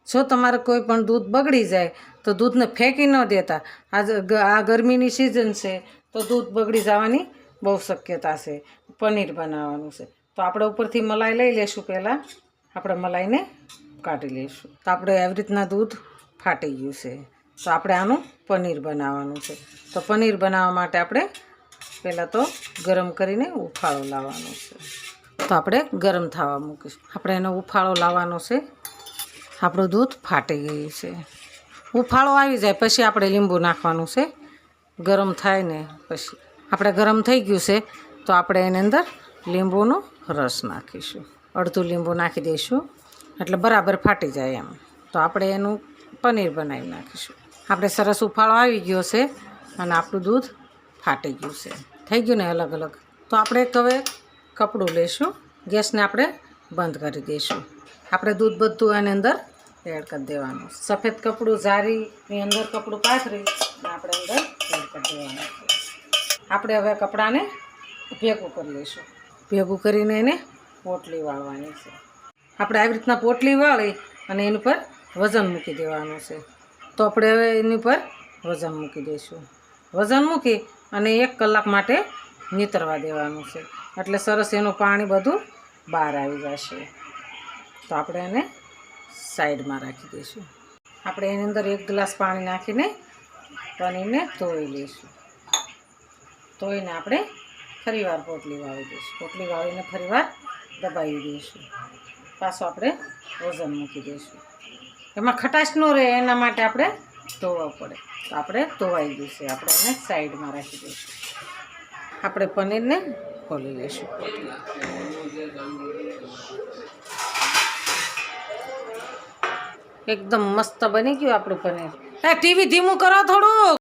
જો તમારે કોઈ પણ દૂધ બગડી જાય તો દૂધને ફેંકી ન દેતા. આ ગરમીની સિઝન છે તો દૂધ બગડી જવાની બહુ શક્યતા છે. પનીર બનાવવાનું છે તો આપણે ઉપરથી મલાઈ લઈ લઈશું. પહેલાં આપણે મલાઈને કાઢી લઈશું. તો આપણે આવી રીતના દૂધ ફાટી ગયું છે. તો આપણે આનું પનીર બનાવવાનું છે. તો પનીર બનાવવા માટે આપણે પહેલાં તો ગરમ કરીને ઉફાળો લાવવાનો છે. તો આપણે ગરમ થવા મૂકીશું. આપણે એનો ઉફાળો લાવવાનો છે. આપણું દૂધ ફાટી ગયું છે. ઉફાળો આવી જાય પછી આપણે લીંબુ નાખવાનું છે. ગરમ થાય ને પછી આપણે ગરમ થઈ ગયું છે તો આપણે એની અંદર લીંબુનો રસ નાખીશું. અડધું લીંબુ નાખી દઈશું એટલે બરાબર ફાટી જાય એમ. તો આપણે એનું પનીર બનાવી નાખીશું. આપણે સરસ ઉફાળો આવી ગયો છે અને આપણું દૂધ ફાટી ગયું છે. થઈ ગયું ને અલગ અલગ. તો આપણે હવે કપડું લઈશું. ગેસને આપણે બંધ કરી દઈશું. આપણે દૂધ બધું એની અંદર એડ કરી દેવાનું. સફેદ કપડું જારીની અંદર કપડું પાથરી આપણે અંદર એડ કરી દેવાનું. આપણે હવે કપડાને ભેગું કરી લઈશું. ભેગું કરીને એને પોટલી વાળવાની છે. આપણે આવી રીતના પોટલી વાળી અને એની પર વજન મૂકી દેવાનું છે. તો આપણે હવે એની પર વજન મૂકી દઈશું. વજન મૂકી અને 1 કલાક માટે નીતરવા દેવાનું છે. એટલે સરસ એનું પાણી બધું બહાર આવી જશે. તો આપણે એને સાઈડમાં રાખી દઈશું. આપણે એની અંદર 1 ગ્લાસ પાણી નાખીને પનીરને ધોઈ લઈશું. ધોઈને આપણે ફરીવાર પોટલી વાળી દઈશું. પોટલી વાળીને ફરીવાર દબાવી દઈશું. પાછું આપણે વજન મૂકી દઈશું. એમાં ખટાશ ન રહે એના માટે આપણે ધોવા પડે. તો આપણે ધોવાઈ ગયું છે. આપણે એને સાઈડમાં રાખી દઈશું. આપણે પનીરને ખોલી લઈશું. એકદમ મસ્ત બની ગયું આપણું પનીર. ટીવી ધીમું કરો થોડું.